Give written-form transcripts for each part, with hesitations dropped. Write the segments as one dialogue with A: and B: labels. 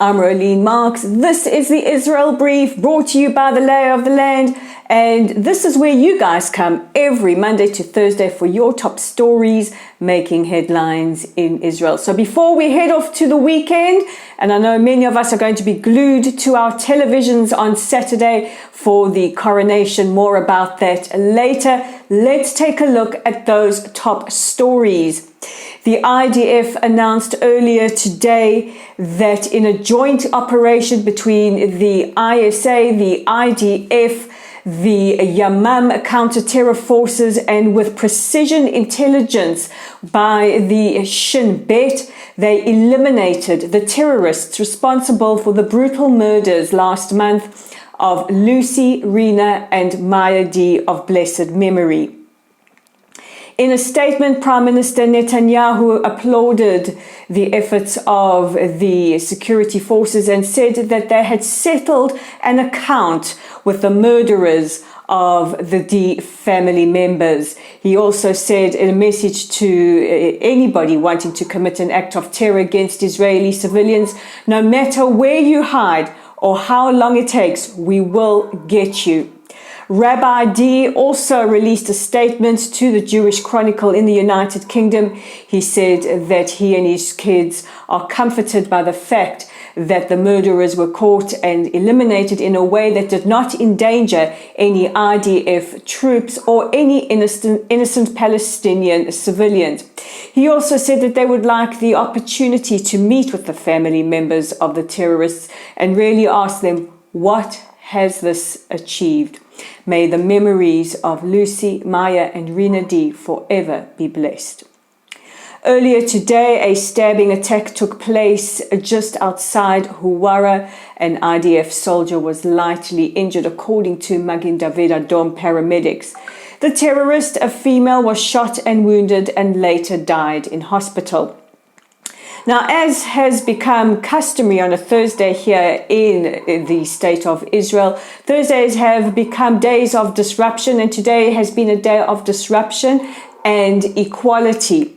A: I'm Rolene Marks. This is the Israel Brief, brought to you by the Lay of the Land. And this is where you guys come every Monday to Thursday for your top stories making headlines in Israel. So before we head off to the weekend, and I know many of us are going to be glued to our televisions on Saturday for the coronation, more about that later. Let's take a look at those top stories. The IDF announced earlier today that in a joint operation between the ISA, the IDF, the Yamam counter-terror forces, and with precision intelligence by the Shin Bet, they eliminated the terrorists responsible for the brutal murders last month of Lucy, Rina, and Maia Dee of blessed memory. In a statement, Prime Minister Netanyahu applauded the efforts of the security forces and said that they had settled an account with the murderers of the Dee family members. He also said in a message to anybody wanting to commit an act of terror against Israeli civilians, no matter where you hide or how long it takes, we will get you. Rabbi Dee also released a statement to the Jewish Chronicle in the United Kingdom. He said that he and his kids are comforted by the fact that the murderers were caught and eliminated in a way that did not endanger any IDF troops or any innocent Palestinian civilians. He also said that they would like the opportunity to meet with the family members of the terrorists and really ask them, what has this achieved? May the memories of Lucy, Maia and Rina Dee forever be blessed. Earlier today, a stabbing attack took place just outside Huwara. An IDF soldier was lightly injured, according to Magen David Adom paramedics. The terrorist, a female, was shot and wounded and later died in hospital. Now, as has become customary on a Thursday here in the state of Israel, Thursdays have become days of disruption, and today has been a day of disruption and equality.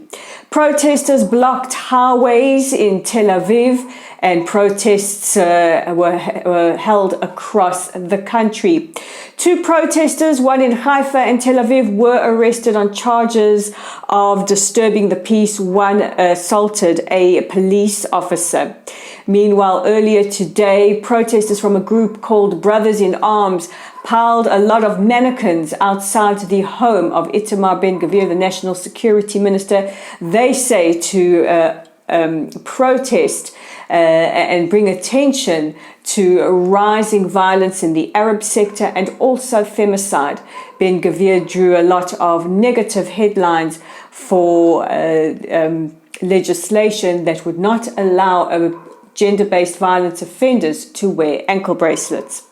A: Protesters blocked highways in Tel Aviv, and protests were held across the country. Two protesters, one in Haifa and Tel Aviv, were arrested on charges of disturbing the peace. One assaulted a police officer. Meanwhile, earlier today, protesters from a group called Brothers in Arms piled a lot of mannequins outside the home of Itamar Ben-Gvir, the National Security Minister. They say to protest and bring attention to rising violence in the Arab sector and also femicide. Ben-Gvir drew a lot of negative headlines for legislation that would not allow gender-based violence offenders to wear ankle bracelets.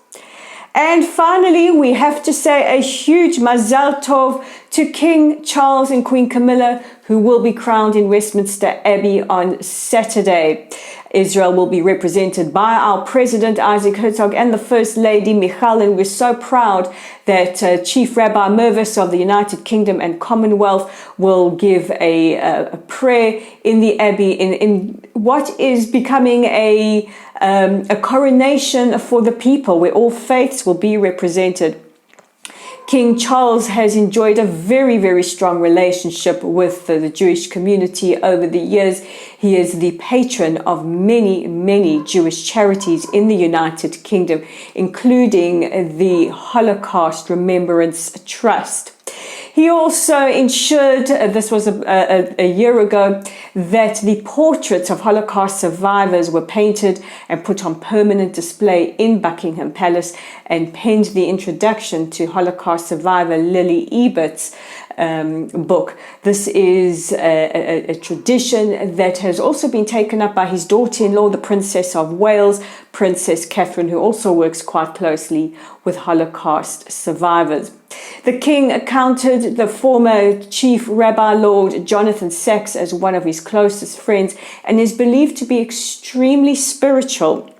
A: And finally, we have to say a huge Mazel Tov to King Charles and Queen Camilla, who will be crowned in Westminster Abbey on Saturday. Israel will be represented by our President Isaac Herzog and the First Lady Michal, and we're so proud that Chief Rabbi Mervis of the United Kingdom and Commonwealth will give a prayer in the Abbey in what is becoming a coronation for the people, where all faiths will be represented. King Charles has enjoyed a very, very strong relationship with the Jewish community over the years. He is the patron of many, many Jewish charities in the United Kingdom, including the Holocaust Remembrance Trust. He also ensured, this was a year ago, that the portraits of Holocaust survivors were painted and put on permanent display in Buckingham Palace, and penned the introduction to Holocaust survivor Lily Ebert's book. This is a tradition that has also been taken up by his daughter-in-law, the Princess of Wales, Princess Catherine, who also works quite closely with Holocaust survivors. The king counted the former Chief Rabbi Lord Jonathan Sacks as one of his closest friends and is believed to be extremely spiritual.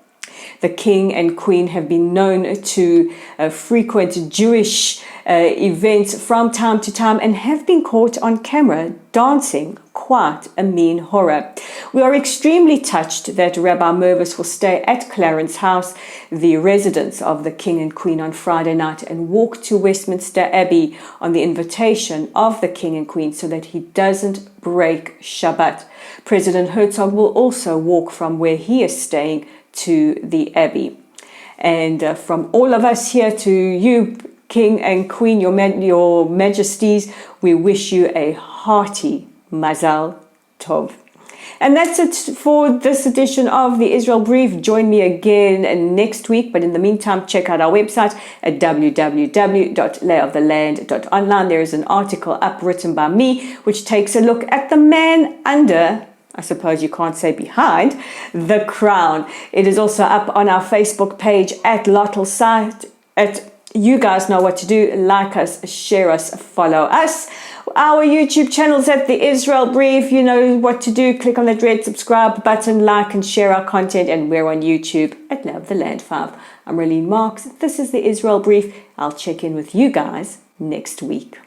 A: The king and queen have been known to frequent Jewish events from time to time and have been caught on camera dancing quite a mean horror. We are extremely touched that Rabbi Mervis will stay at Clarence House, the residence of the King and Queen, on Friday night and walk to Westminster Abbey on the invitation of the King and Queen so that he doesn't break Shabbat. President Herzog will also walk from where he is staying to the Abbey. And from all of us here to you, King and Queen, your Majesties, we wish you a hearty Mazel Tov. And that's it for this edition of the Israel Brief. Join me again next week. But in the meantime, check out our website at www.layoftheland.online. There is an article up written by me, which takes a look at the man under, I suppose you can't say behind, the crown. It is also up on our Facebook page at Lottel site. You guys know what to do. Like us, share us, follow us. Our YouTube channel's at the Israel Brief. You know what to do. Click on that red subscribe button, like and share our content. And we're on YouTube at Love the Land 5. I'm Raylene Marks. This is the Israel Brief. I'll check in with you guys next week.